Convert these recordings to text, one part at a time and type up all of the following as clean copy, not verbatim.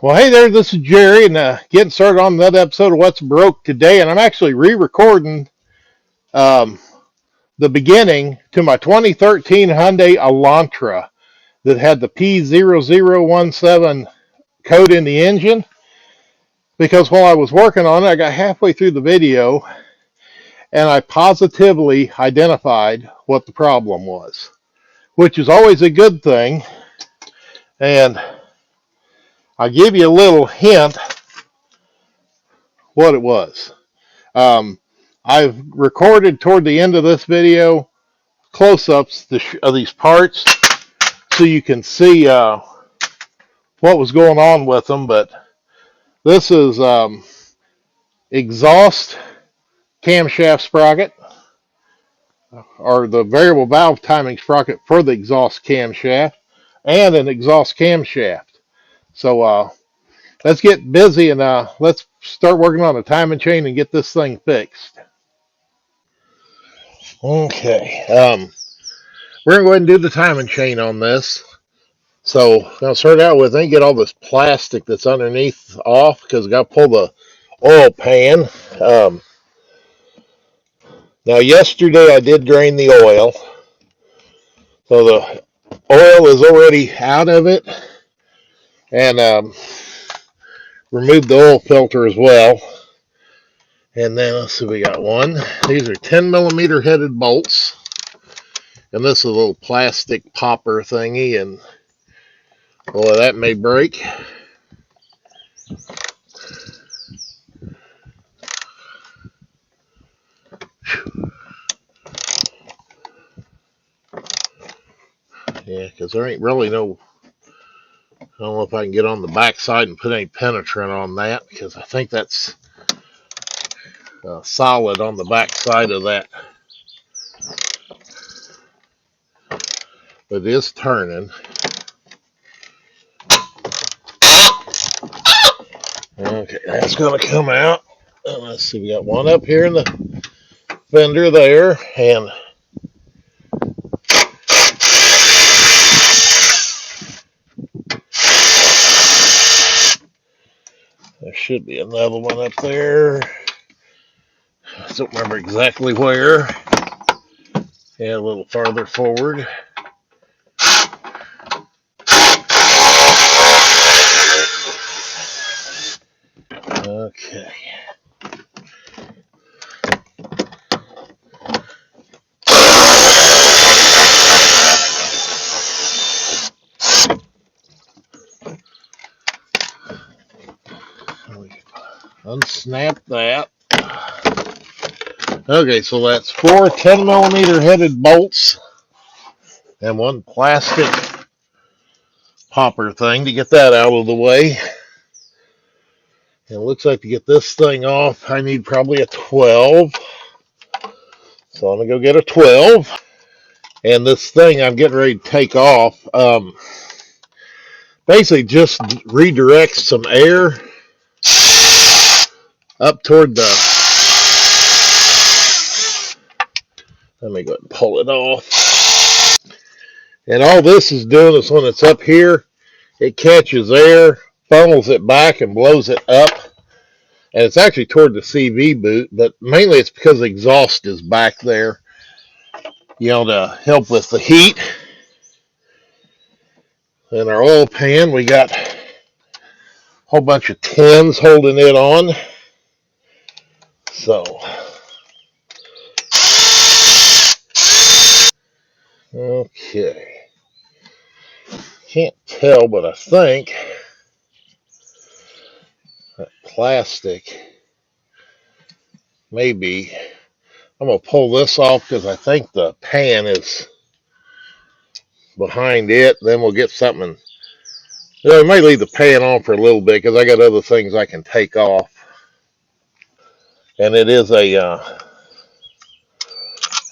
Well, hey there, this is Jerry, and getting started on another episode of What's Broke today. And I'm actually re-recording um, the beginning to my 2013 Hyundai Elantra that had the P0017 code in the engine. Because while I was working on it, I got halfway through the video, and I positively identified what the problem was, which is always a good thing. And I'll give you a little hint what it was. Um, I've recorded toward the end of this video close-ups of these parts so you can see what was going on with them. But this is exhaust camshaft sprocket, or the variable valve timing sprocket for the exhaust camshaft, and an exhaust camshaft. So let's get busy and let's start working on the timing chain and get this thing fixed. Okay, we're going to go ahead and do the timing chain on this. So I'll start out with, get all this plastic that's underneath off, because I got to pull the oil pan. Now yesterday I did drain the oil, so the oil is already out of it, and removed the oil filter as well. And then let's see, we got one. These are 10mm headed bolts, and this is a little plastic popper thingy, and boy, that may break. Yeah, because there ain't really no, I don't know if I can get on the back side and put any penetrant on that, because I think that's solid on the back side of that. But it is turning. Okay, that's going to come out. Let's see, we got one up here in the fender there, and there should be another one up there. I don't remember exactly where. Yeah, a little farther forward. Okay. Unsnap that. Okay, so that's 4 10mm headed bolts and one plastic popper thing to get that out of the way. And it looks like to get this thing off, I need probably a 12. So I'm going to go get a 12. And this thing I'm getting ready to take off basically just redirects some air up toward the, let me go ahead and pull it off. And all this is doing is when it's up here, it catches air, funnels it back, and blows it up. And it's actually toward the CV boot, but mainly it's because the exhaust is back there, to help with the heat. In our oil pan, we got a whole bunch of tins holding it on. So, okay. Can't tell, but I think that plastic, maybe, I'm going to pull this off because I think the pan is behind it. Then we'll get something. I might leave the pan on for a little bit because I got other things I can take off. And it is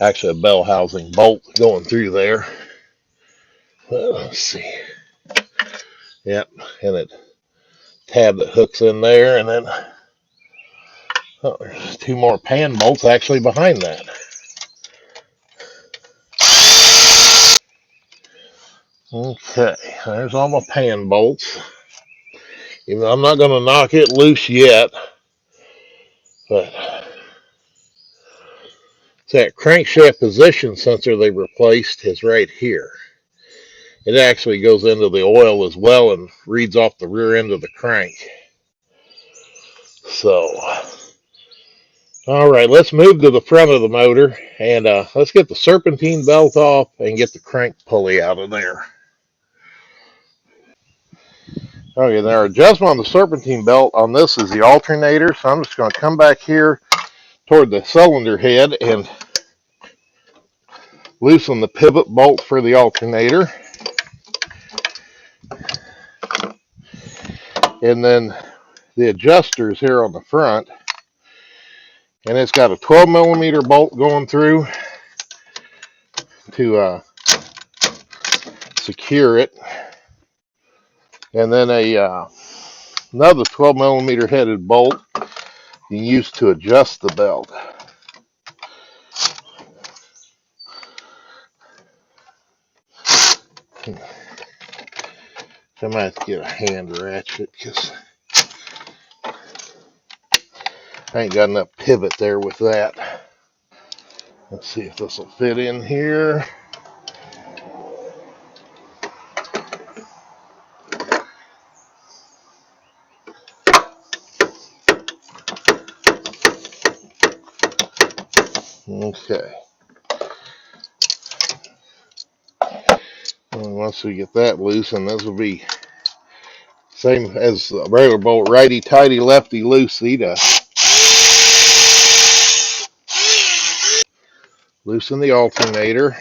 actually a bell housing bolt going through there. Well, let's see. Yep, and it tab that hooks in there, and then there's 2 more pan bolts actually behind that. Okay, there's all my pan bolts. Even though I'm not going to knock it loose yet, but that crankshaft position sensor they replaced is right here. It actually goes into the oil as well and reads off the rear end of the crank. So, all right, let's move to the front of the motor and let's get the serpentine belt off and get the crank pulley out of there. Okay, now our adjustment on the serpentine belt on this is the alternator, so I'm just going to come back here toward the cylinder head and loosen the pivot bolt for the alternator. And then the adjusters here on the front, and it's got a 12 millimeter bolt going through to secure it, and then another 12 millimeter headed bolt you use to adjust the belt. I might have to get a hand ratchet because I ain't got enough pivot there with that. Let's see if this will fit in here. Okay. And once we get that loose, and this will be same as a regular bolt, righty tighty, lefty loosey to loosen the alternator.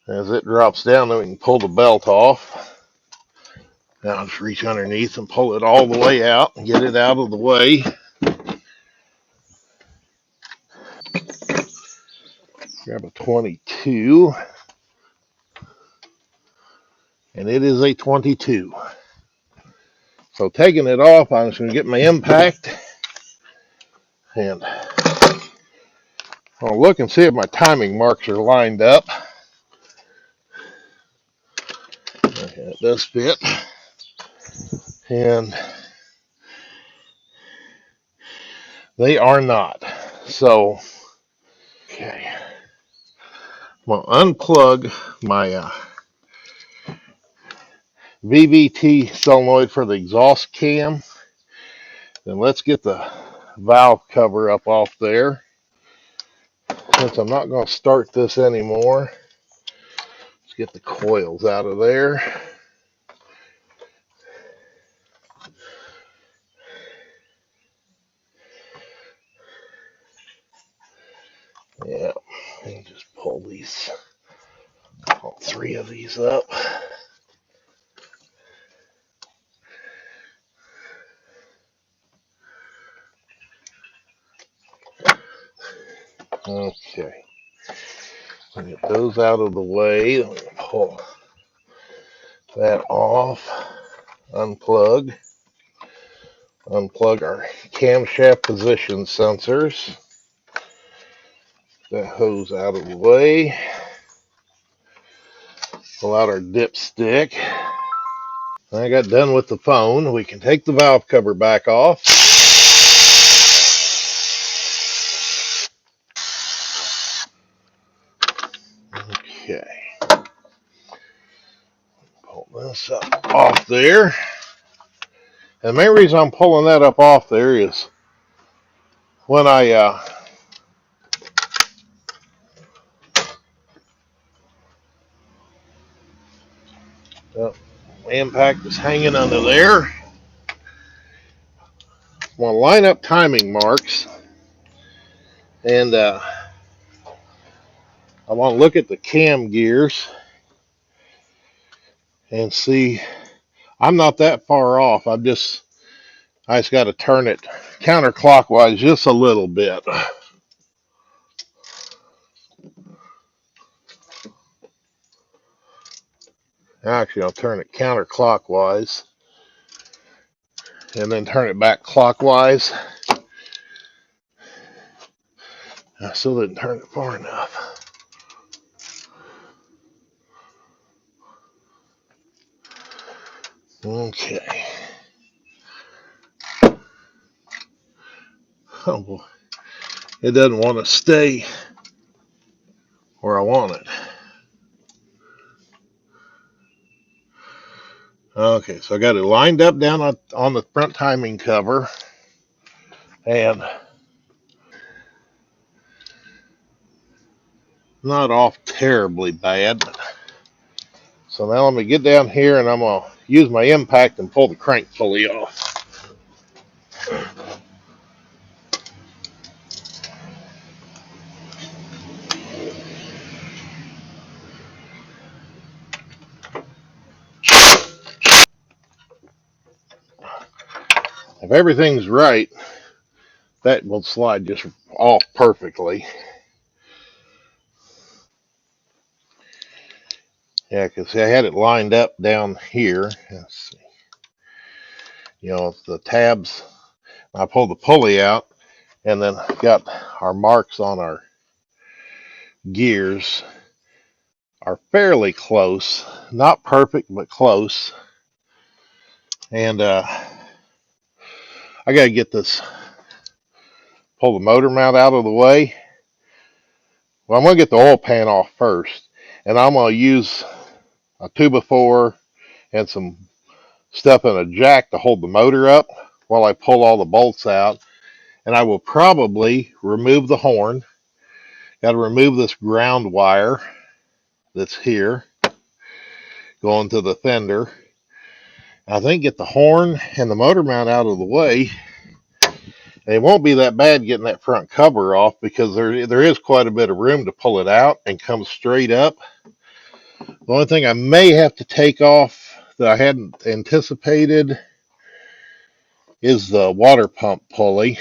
As it drops down, then we can pull the belt off. Now I'll just reach underneath and pull it all the way out and get it out of the way. Grab a 22, and it is a 22. So taking it off, I'm just going to get my impact, and I'll look and see if my timing marks are lined up. Okay, it does fit, and they are not. So, okay, I'm going to unplug my VVT solenoid for the exhaust cam. Then let's get the valve cover up off there. Since I'm not going to start this anymore, let's get the coils out of there. Yeah, and just pull these, all three of these up. Okay, get those out of the way. Let me pull that off. Unplug our camshaft position sensors. That hose out of the way. Pull out our dipstick. I got done with the phone. We can take the valve cover back off. Okay. Pull this up off there. And the main reason I'm pulling that up off there is when I impact is hanging under there. I want to line up timing marks, and I want to look at the cam gears and see. I'm not that far off. I just got to turn it counterclockwise just a little bit. Actually, I'll turn it counterclockwise and then turn it back clockwise. I still didn't turn it far enough. Okay. Oh, boy. It doesn't want to stay where I want it. Okay, so I got it lined up down on the front timing cover, and not off terribly bad. So now let me get down here, and I'm going to use my impact and pull the crank pulley off. If everything's right, that will slide just off perfectly. Yeah, because I had it lined up down here. Let's see. You know, the tabs, I pulled the pulley out, and then got our marks on our gears are fairly close. Not perfect, but close. And I got to get this, pull the motor mount out of the way. Well, I'm going to get the oil pan off first, and I'm going to use a 2x4 and some stuff in a jack to hold the motor up while I pull all the bolts out. And I will probably remove the horn. Got to remove this ground wire that's here going to the fender. I think get the horn and the motor mount out of the way. And it won't be that bad getting that front cover off because there is quite a bit of room to pull it out and come straight up. The only thing I may have to take off that I hadn't anticipated is the water pump pulley,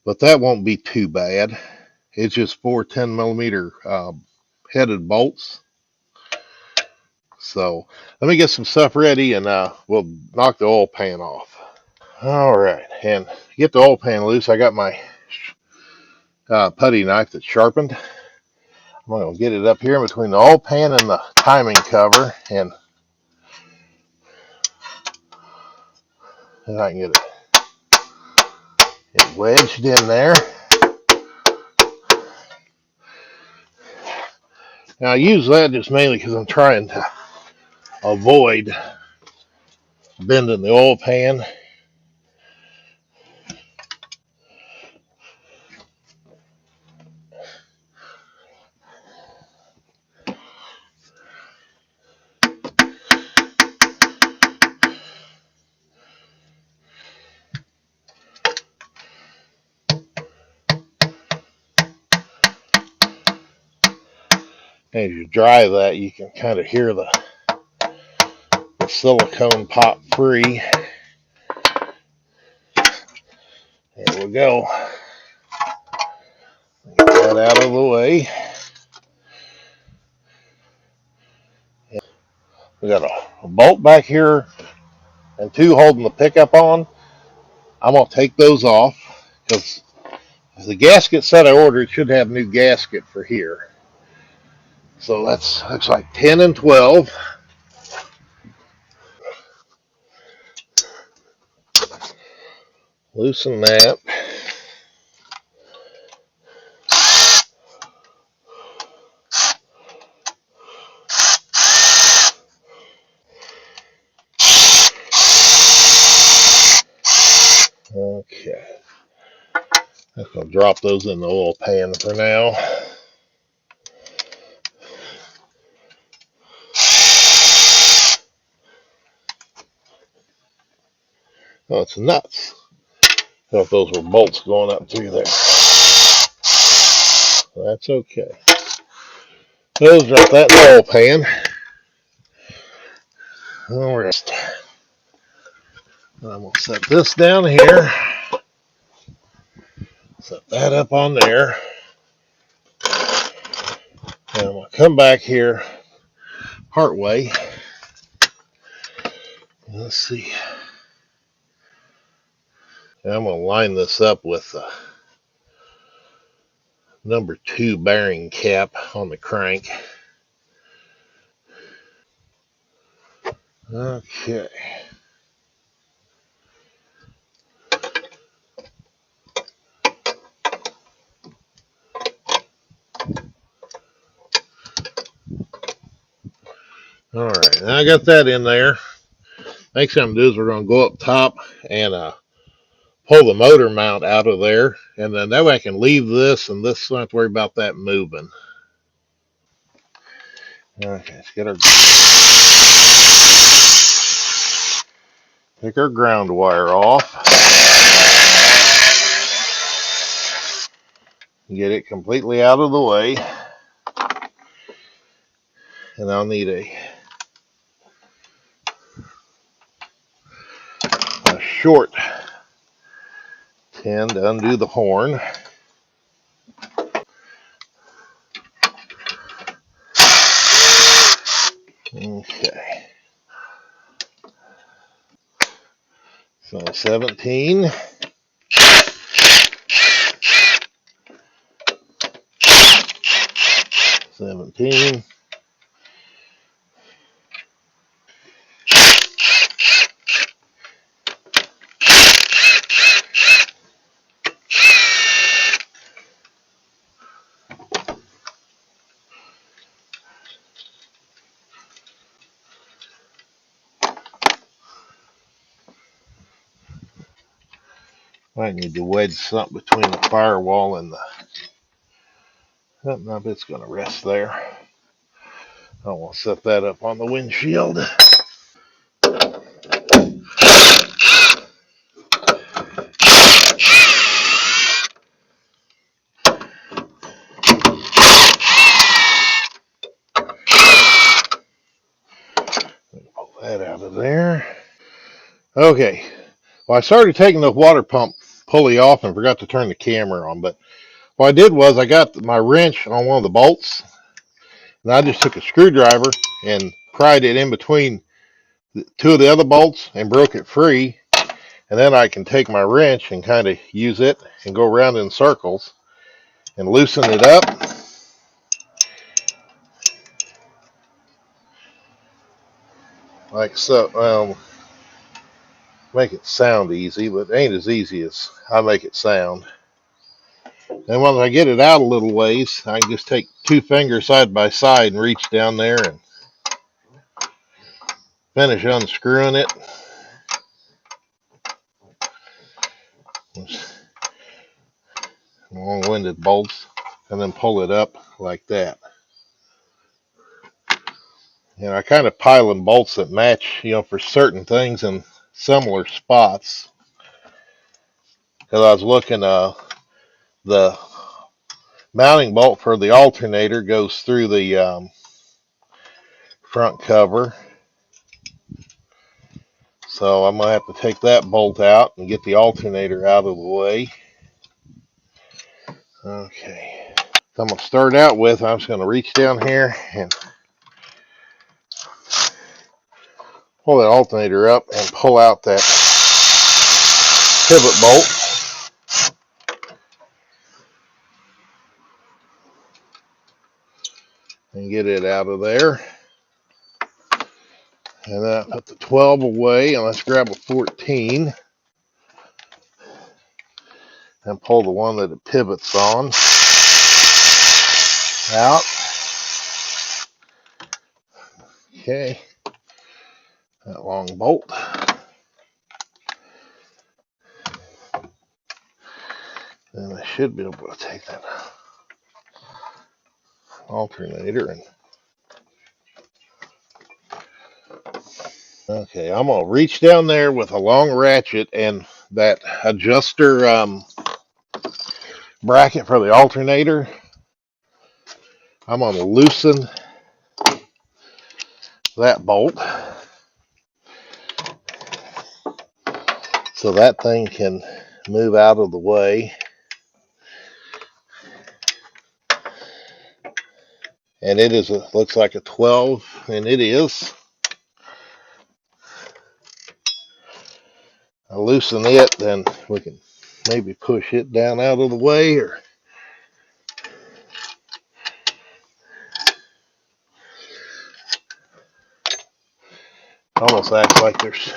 but that won't be too bad. It's just 4 10mm headed bolts. So let me get some stuff ready, and we'll knock the oil pan off. All right, and get the oil pan loose. I got my putty knife that's sharpened. I'm going to get it up here between the oil pan and the timing cover, and I can get it wedged in there. Now I use that just mainly because I'm trying to avoid bending the oil pan. As you dry that, you can kind of hear the silicone pop free. There we go. Get that out of the way. We got a bolt back here and 2 holding the pickup on. I'm going to take those off because the gasket set I ordered should have new gasket for here. So that's looks like 10 and 12. Loosen that. Okay. I'm going to drop those in the oil pan for now. Oh, it's nuts. I thought those were bolts going up through there. That's okay. Those drop that in the oil pan. All right. I'm going to set this down here. Set that up on there. And I'm going to come back here part way. Let's see. And I'm going to line this up with the number 2 bearing cap on the crank. Okay. All right, now I got that in there. Next thing I'm going to do is we're going to go up top and pull the motor mount out of there. And then that way I can leave this, and this, don't have to worry about that moving. Okay, let's get our, take our ground wire off. Get it completely out of the way. And I'll need a short 10 to undo the horn. Okay. So 17. 17. I need to wedge something between the firewall and the, oh, no, it's going to rest there. I want to set that up on the windshield. Pull that out of there. Okay. Well, I started taking the water pump pulley off and forgot to turn the camera on, but what I did was I got my wrench on one of the bolts, and I just took a screwdriver and pried it in between two of the other bolts and broke it free. And then I can take my wrench and kind of use it and go around in circles and loosen it up. Like so. Make it sound easy, but it ain't as easy as I make it sound. And once I get it out a little ways, I can just take two fingers side by side and reach down there and finish unscrewing it. Long-winded bolts, and then pull it up like that. And I kind of pile in bolts that match, for certain things in similar spots. Because I was looking, the mounting bolt for the alternator goes through the front cover. So I'm going to have to take that bolt out and get the alternator out of the way. Okay. So I'm going to start out with, I'm just going to reach down here and pull that alternator up and pull out that pivot bolt. And get it out of there. And then I put the 12 away, and let's grab a 14 and pull the one that it pivots on out. Okay, that long bolt. And I should be able to take that alternator and okay, I'm gonna reach down there with a long ratchet and that adjuster bracket for the alternator. I'm gonna loosen that bolt so that thing can move out of the way. And it is looks like a 12, and it is. I loosen it, then we can maybe push it down out of the way, or Almost acts like there's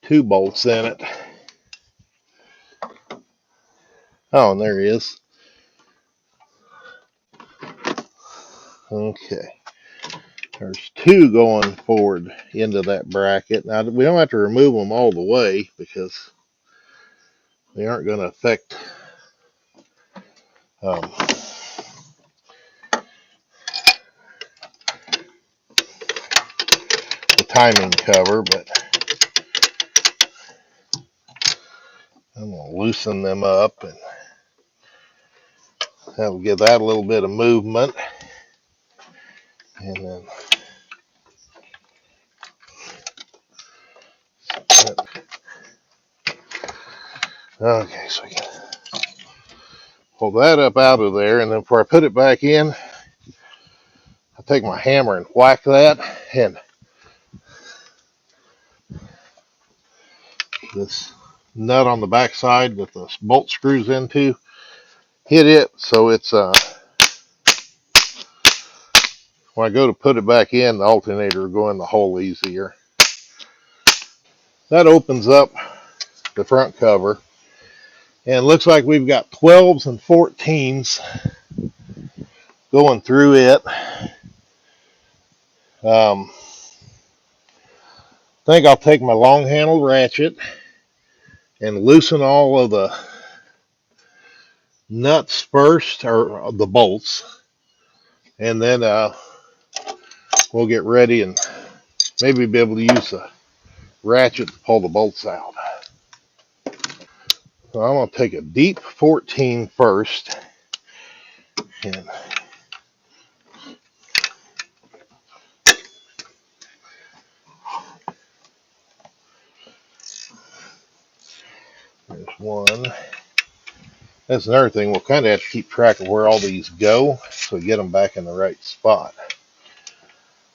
two bolts in it. Oh, and there he is. Okay. There's two going forward into that bracket. Now, we don't have to remove them all the way because they aren't going to affect um, the timing cover, but I'm going to loosen them up, and that'll give that a little bit of movement. And then okay, so we can pull that up out of there, and then before I put it back in, I take my hammer and whack that, and this nut on the back side that the bolt screws into, hit it so it's when I go to put it back in, the alternator will go in the hole easier. That opens up the front cover, and it looks like we've got 12s and 14s going through it. I think I'll take my long handled ratchet and loosen all of the nuts first, or the bolts, and then we'll get ready and maybe be able to use the ratchet to pull the bolts out. So I'm going to take a deep 14 first, and there's one. That's another thing. We'll kind of have to keep track of where all these go so we get them back in the right spot.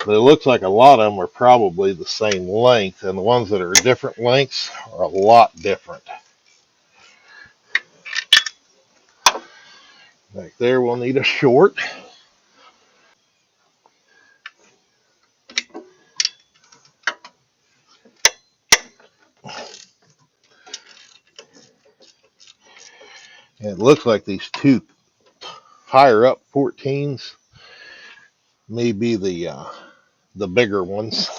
But it looks like a lot of them are probably the same length, and the ones that are different lengths are a lot different. Back there we'll need a short. And it looks like these two higher up 14s may be the bigger ones.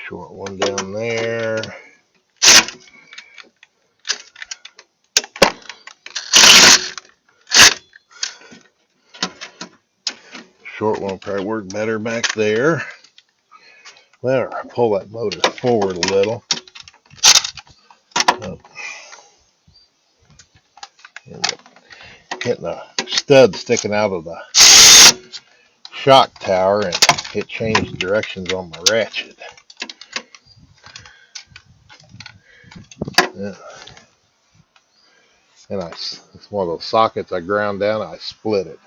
Short one down there. Short one probably work better back there. There, pull that motor forward a little. Getting a stud sticking out of the shock tower, and it changed directions on my ratchet. Yeah. And it's one of those sockets I ground down, I split it.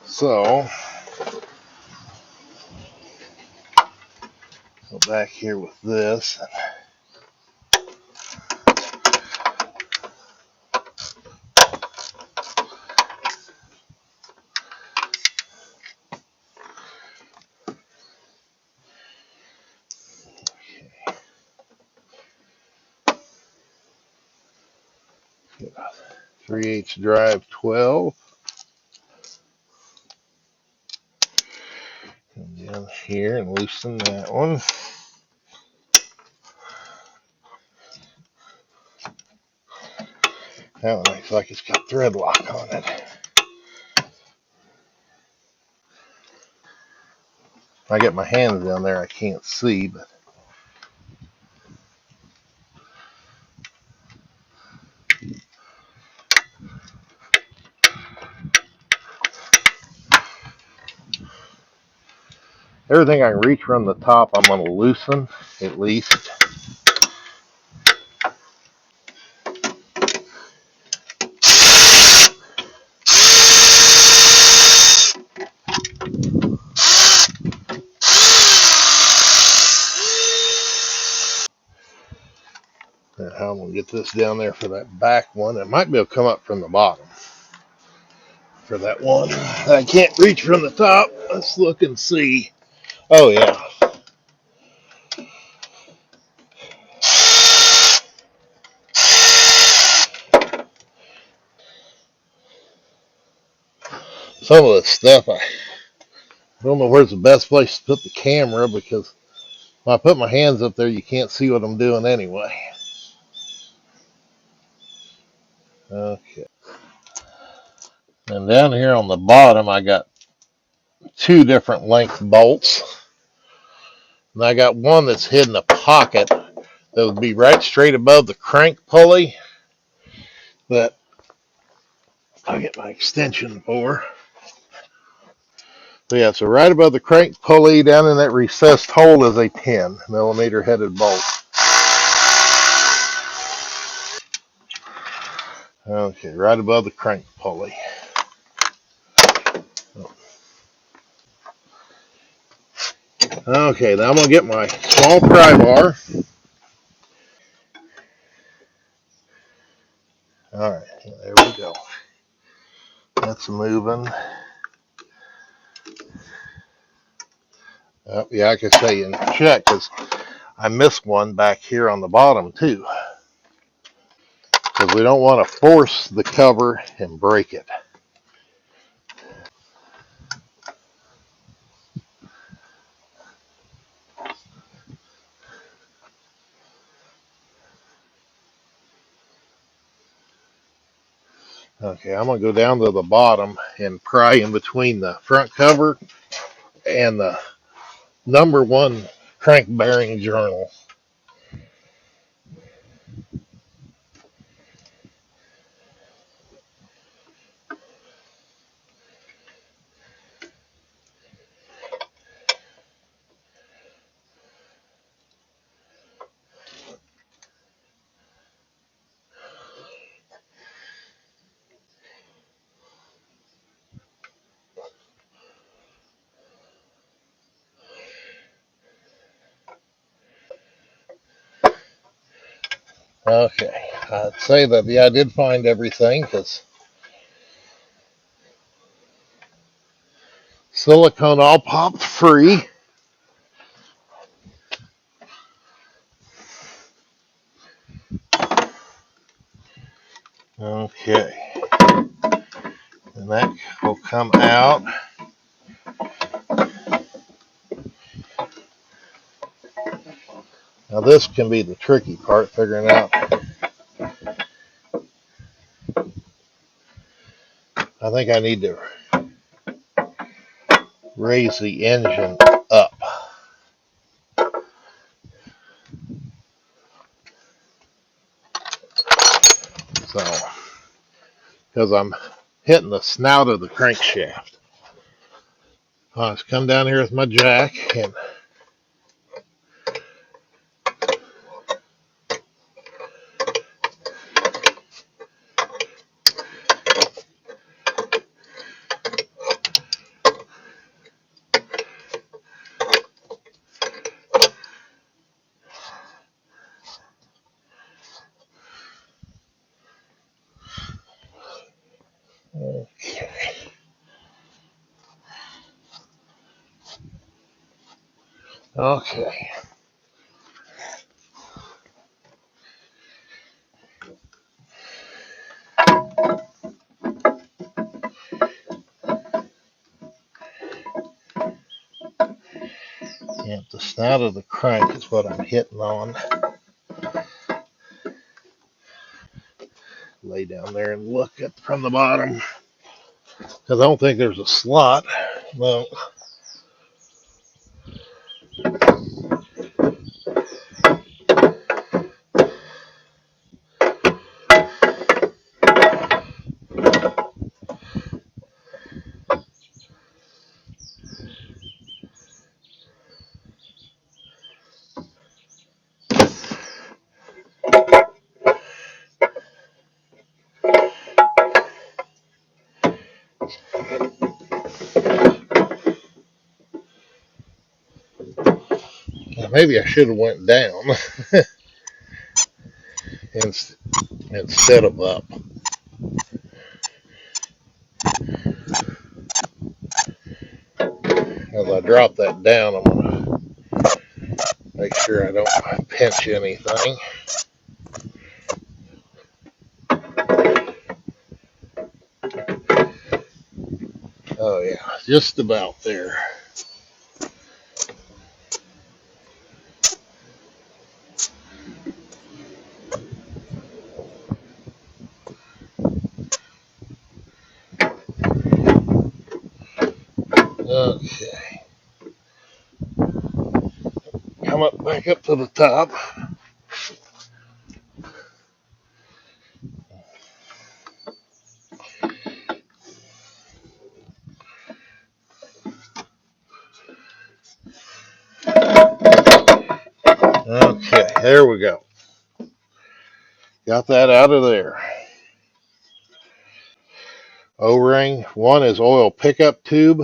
So, go back here with this. Get a 3/8 drive 12. Come down here and loosen that one. That one looks like it's got thread lock on it. If I get my hands down there, I can't see, but everything I can reach from the top, I'm going to loosen at least. I'll get this down there for that back one. It might be able to come up from the bottom for that one. I can't reach from the top. Let's look and see. Oh yeah. Some of this stuff, I don't know where's the best place to put the camera, because when I put my hands up there, you can't see what I'm doing anyway. Okay. And down here on the bottom, I got two different length bolts. And I got one that's hidden a pocket that would be right straight above the crank pulley that I'll get my extension for. So yeah, so right above the crank pulley, down in that recessed hole, is a 10mm headed bolt. Okay, right above the crank pulley. Okay, now I'm going to get my small pry bar. Alright, there we go. That's moving. Oh, yeah, I can say and check, because I missed one back here on the bottom too. Because we don't want to force the cover and break it. Okay, I'm going to go down to the bottom and pry in between the front cover and the #1 crank bearing journal. Okay, I'd say that, yeah, I did find everything, because silicone all popped free. Okay, and that will come out. Now this can be the tricky part, figuring out. I think I need to raise the engine up. So, because I'm hitting the snout of the crankshaft. I'll just come down here with my jack and okay. Okay. Yeah, the snout of the crank is what I'm hitting on. Lay down there and look at from the bottom, because I don't think there's a slot. No. Maybe I should have went down. instead of up. As I drop that down, I'm going to make sure I don't pinch anything. Oh yeah, just about there. Okay. Come up, back up to the top. Okay, there we go. Got that out of there. O-ring, one is oil pickup tube,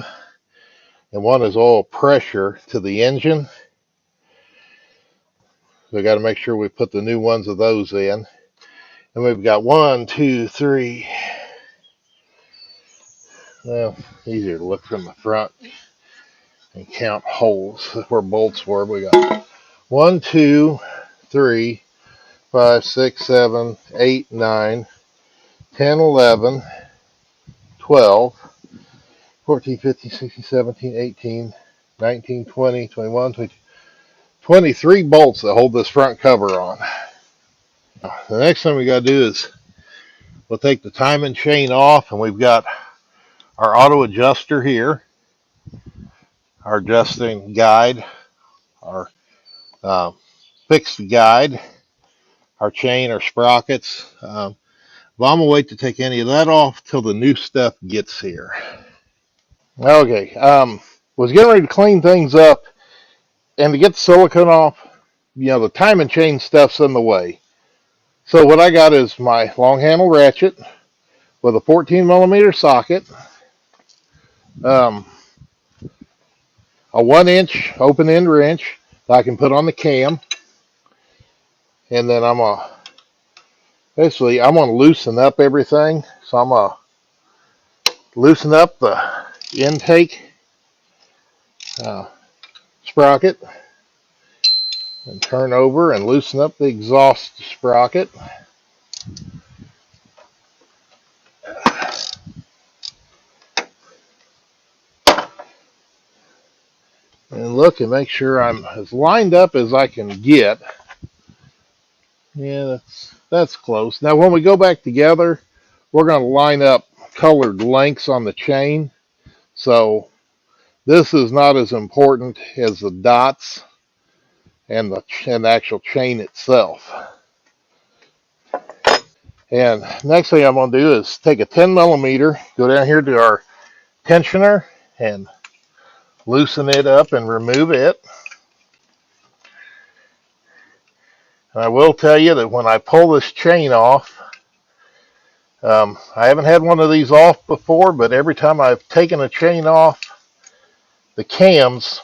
and one is oil pressure to the engine. So we got to make sure we put the new ones of those in. And we've got 1, 2, 3. Well, easier to look from the front and count holes where bolts were. We got 1, 2, 3, 5, 6, 7, 8, 9, 10, 11, 12, 14, 15, 16, 17, 18, 19, 20, 21, 22, 23 bolts that hold this front cover on. The next thing we got to do is we'll take the timing chain off, and we've got our auto adjuster here, our adjusting guide, our fixed guide, our chain, our sprockets. But I'm gonna wait to take any of that off till the new stuff gets here. Okay, was getting ready to clean things up, and to get the silicone off, the timing chain stuff's in the way. So what I got is my long handle ratchet with a 14mm socket, a 1-inch open end wrench that I can put on the cam, and then I'm gonna loosen up everything. So I'm gonna loosen up the intake sprocket and turn over and loosen up the exhaust sprocket. And look and make sure I'm as lined up as I can get. Yeah, that's close. Now when we go back together, we're going to line up colored lengths on the chain. So this is not as important as the dots and the actual chain itself. And next thing I'm going to do is take a 10mm, go down here to our tensioner and loosen it up and remove it. And I will tell you that when I pull this chain off, I haven't had one of these off before, but every time I've taken a chain off, the cams,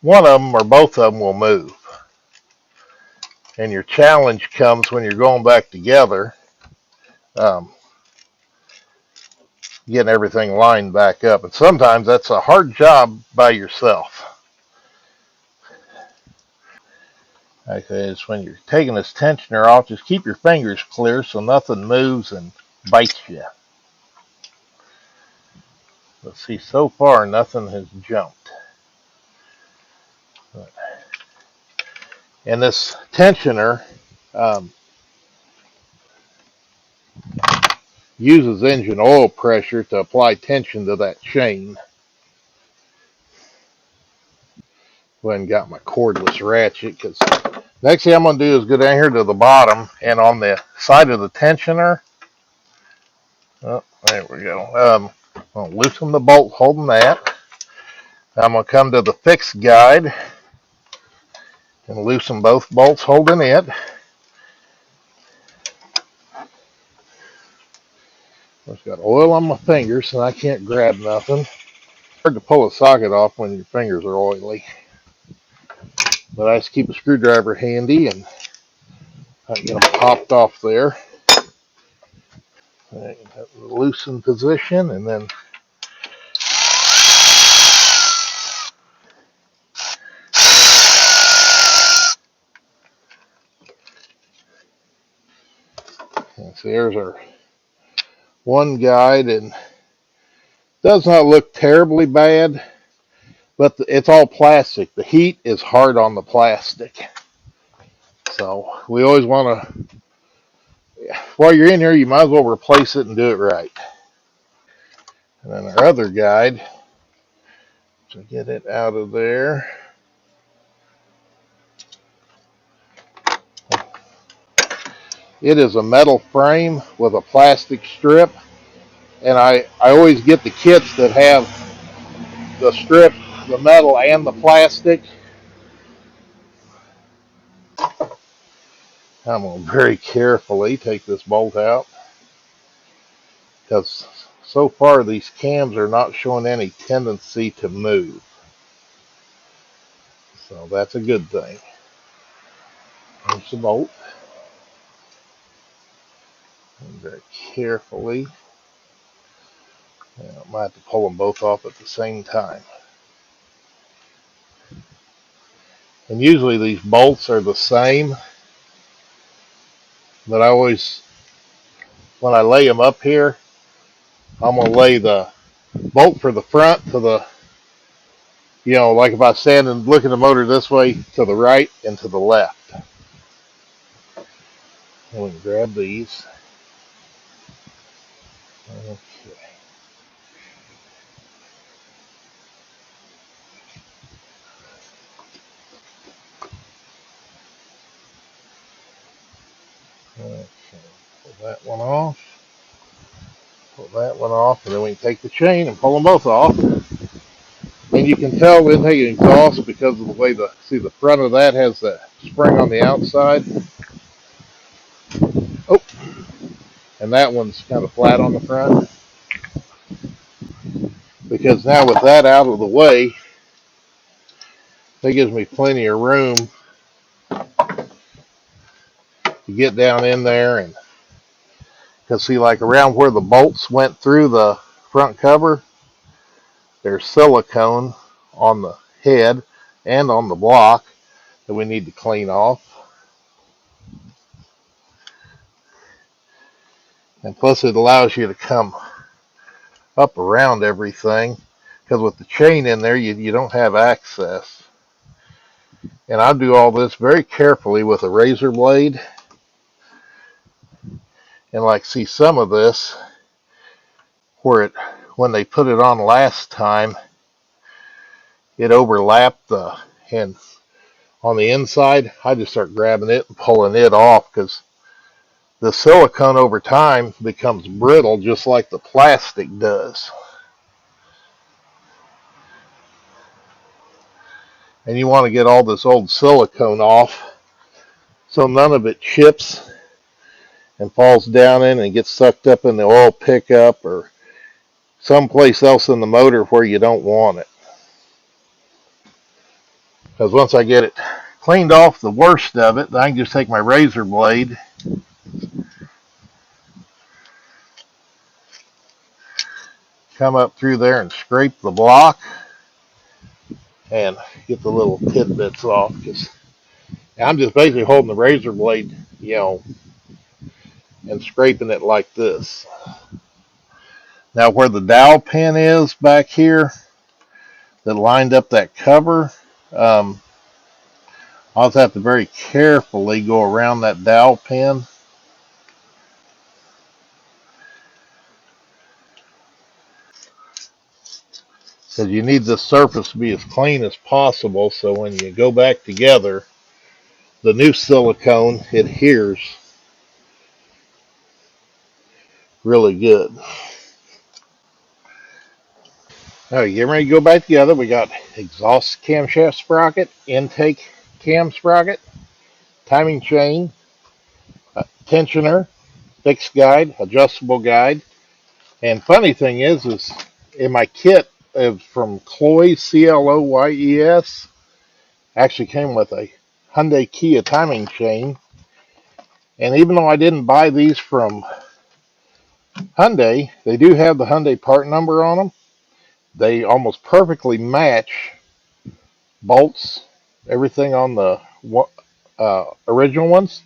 one of them or both of them will move. And your challenge comes when you're going back together, getting everything lined back up. And sometimes that's a hard job by yourself. Okay, it's when you're taking this tensioner off, just keep your fingers clear so nothing moves and bites you. Let's see, so far nothing has jumped. And this tensioner uses engine oil pressure to apply tension to that chain. Go ahead and got my cordless ratchet, because next thing I'm going to do is go down here to the bottom, and on the side of the tensioner, oh, there we go. I'm going to loosen the bolt holding that. I'm going to come to the fixed guide and loosen both bolts holding it. I've got oil on my fingers and I can't grab nothing. It's hard to pull a socket off when your fingers are oily. But I just keep a screwdriver handy, and I get them popped off there. Loosen position, and then see, there's our one guide, and does not look terribly bad, but it's all plastic. The heat is hard on the plastic, so we always want to, while you're in here, you might as well replace it and do it right. And then our other guide, to get it out of there. It is a metal frame with a plastic strip, and I always get the kits that have the strip, the metal, and the plastic. I'm going to very carefully take this bolt out, because so far these cams are not showing any tendency to move. So that's a good thing. There's the bolt. And very carefully. I might have to pull them both off at the same time. And usually these bolts are the same, but I always, when I lay them up here, I'm going to lay the bolt for the front to the, like if I stand and look at the motor this way, to the right and to the left. And we can grab these. Okay. Okay, pull that one off. Pull that one off, and then we can take the chain and pull them both off. And you can tell we didn't take an exhaust because of the way the front of that has the spring on the outside. Oh, and that one's kind of flat on the front. Because now with that out of the way, that gives me plenty of room to get down in there. And because see, like around where the bolts went through the front cover, there's silicone on the head and on the block that we need to clean off. And plus it allows you to come up around everything, because with the chain in there you don't have access. And I do all this very carefully with a razor blade. And like, see some of this where when they put it on last time, it overlapped and on the inside, I just start grabbing it and pulling it off, because the silicone over time becomes brittle just like the plastic does. And you want to get all this old silicone off so none of it chips and falls down in and gets sucked up in the oil pickup or someplace else in the motor where you don't want it. Because once I get it cleaned off the worst of it, then I can just take my razor blade come up through there and scrape the block and get the little tidbits off. Because I'm just basically holding the razor blade, and scraping it like this. Now where the dowel pin is back here that lined up that cover, I'll just have to very carefully go around that dowel pin. Because you need the surface to be as clean as possible, so when you go back together, the new silicone adheres really good. All right, getting ready to go back together. We got exhaust camshaft sprocket, intake cam sprocket, timing chain, tensioner, fixed guide, adjustable guide. And funny thing is in my kit from Cloyes, Cloyes, actually came with a Hyundai Kia timing chain. And even though I didn't buy these from Hyundai, they do have the Hyundai part number on them. They almost perfectly match bolts, everything on the original ones.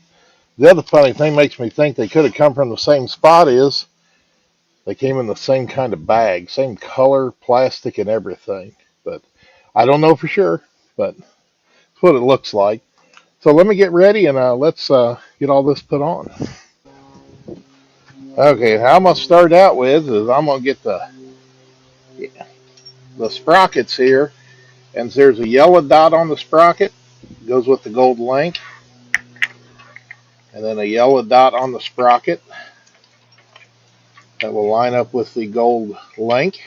The other funny thing makes me think they could have come from the same spot is they came in the same kind of bag, same color, plastic, and everything. But I don't know for sure, but that's what it looks like. So let me get ready and let's get all this put on. Okay, how I'm going to start out with is I'm going to get the sprockets here, and there's a yellow dot on the sprocket, goes with the gold link, and then a yellow dot on the sprocket that will line up with the gold link.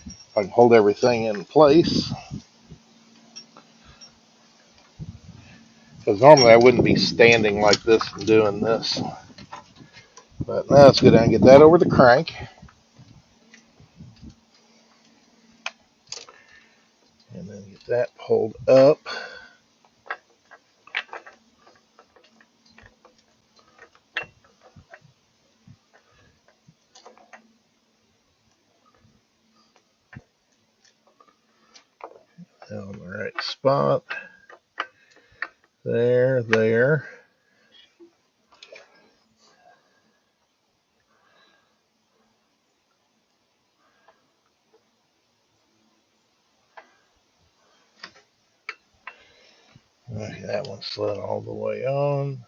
If I can hold everything in place, because normally I wouldn't be standing like this and doing this. But now let's go down and get that over the crank. And then get that pulled up. On the right spot. There, there. Okay, that one slid all the way on.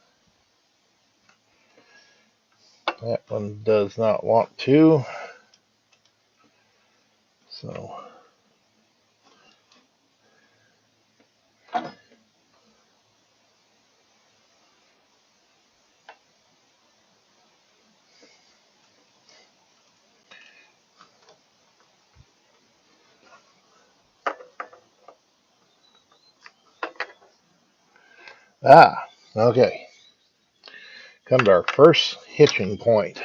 That one does not want to. So okay. Come to our first hitching point.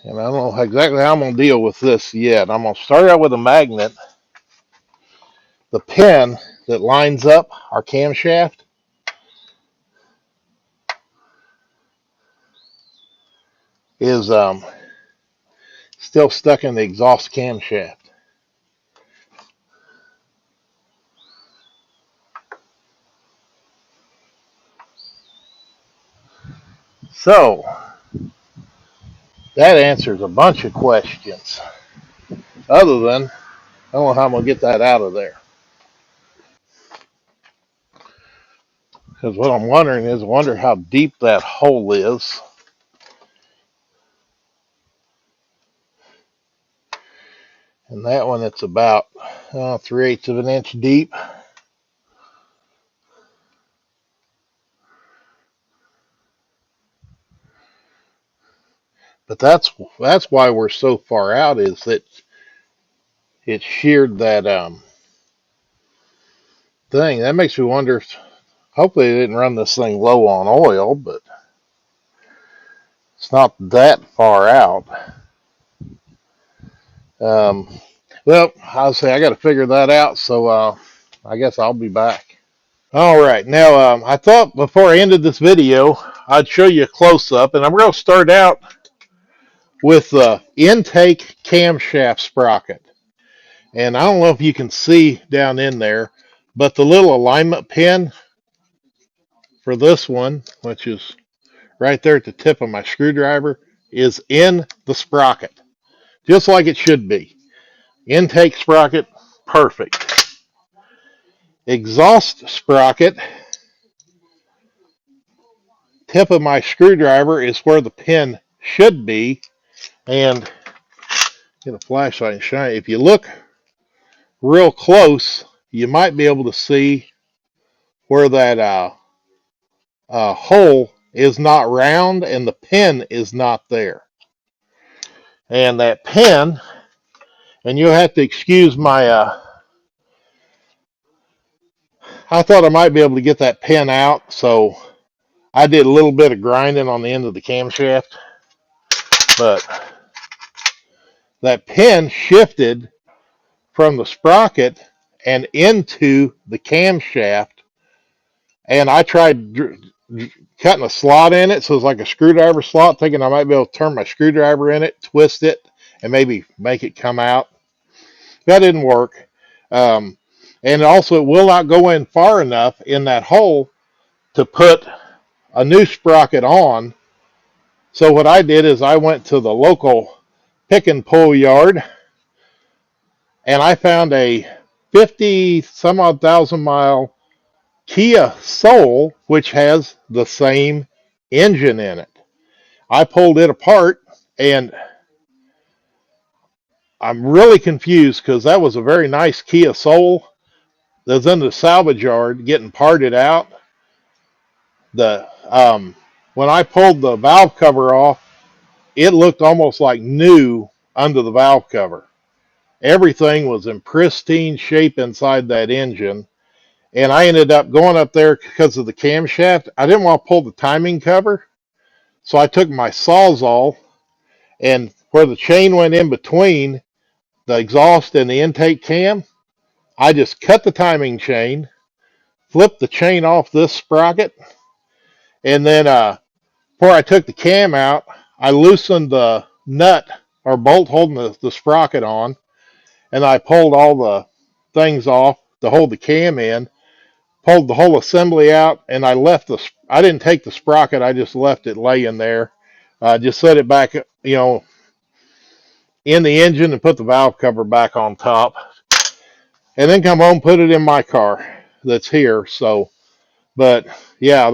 And I don't know exactly how I'm going to deal with this yet. I'm going to start out with a magnet. The pin that lines up our camshaft is still stuck in the exhaust camshaft. So that answers a bunch of questions. Other than, I don't know how I'm going to get that out of there. Because what I'm wondering is, I wonder how deep that hole is. And that one, it's about 3/8 of an inch deep. But that's why we're so far out, is that it sheared that thing. That makes me wonder if, hopefully they didn't run this thing low on oil, but it's not that far out. Well, I'll say I got to figure that out, so I guess I'll be back. All right, now I thought before I ended this video, I'd show you a close-up, and I'm going to start out with the intake camshaft sprocket. And I don't know if you can see down in there, but the little alignment pin for this one, which is right there at the tip of my screwdriver, is in the sprocket, just like it should be. Intake sprocket, perfect. Exhaust sprocket, tip of my screwdriver is where the pin should be. And get a flashlight and shine it. If you look real close, you might be able to see where that hole is not round and the pin is not there. And that pin, and you'll have to excuse my, I thought I might be able to get that pin out, so I did a little bit of grinding on the end of the camshaft, but that pin shifted from the sprocket and into the camshaft, And I tried cutting a slot in it, so it's like a screwdriver slot, thinking I might be able to turn my screwdriver in it, twist it, and maybe make it come out. That didn't work. Um, and also, it will not go in far enough in that hole to put a new sprocket on. So what I did is I went to the local pick and pull yard, and I found a 50 some odd thousand mile Kia Soul, which has the same engine in it. I pulled it apart, and I'm really confused because that was a very nice Kia Soul that was in the salvage yard getting parted out. The when I pulled the valve cover off, it looked almost like new under the valve cover. Everything was in pristine shape inside that engine. And I ended up going up there because of the camshaft. I didn't want to pull the timing cover. So I took my Sawzall, and where the chain went in between the exhaust and the intake cam, I just cut the timing chain, flipped the chain off this sprocket, and then before I took the cam out, I loosened the nut or bolt holding the sprocket on, and I pulled all the things off to hold the cam in, pulled the whole assembly out, and I didn't take the sprocket, I just left it laying there. Just set it back, in the engine and put the valve cover back on top. And then come home, put it in my car that's here. So, but yeah,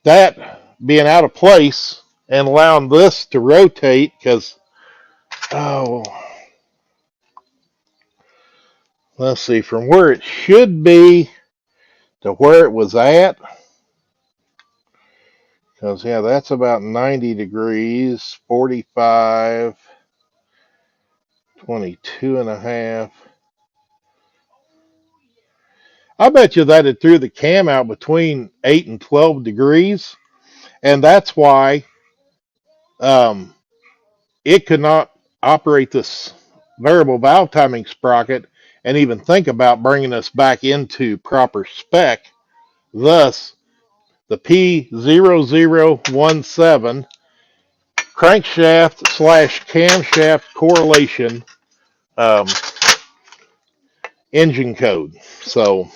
that being out of place and allowing this to rotate, because, let's see, from where it should be to where it was at, because yeah, that's about 90 degrees, 45, 22 and a half. I bet you that it threw the cam out between 8 and 12 degrees, and that's why it could not operate this variable valve timing sprocket and even think about bringing us back into proper spec. Thus, the P0017 crankshaft / camshaft correlation engine code. So,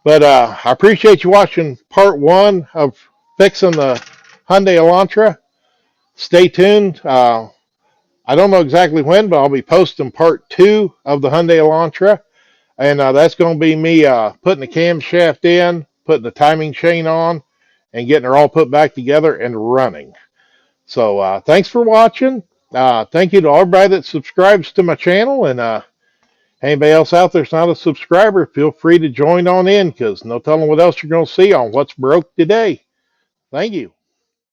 but I appreciate you watching part 1 of fixing the Hyundai Elantra. Stay tuned. I don't know exactly when, but I'll be posting part 2 of the Hyundai Elantra. And that's going to be me putting the camshaft in, putting the timing chain on, and getting her all put back together and running. So thanks for watching. Thank you to everybody that subscribes to my channel. And anybody else out there that's not a subscriber, feel free to join on in, because no telling what else you're going to see on What's Broke Today. Thank you.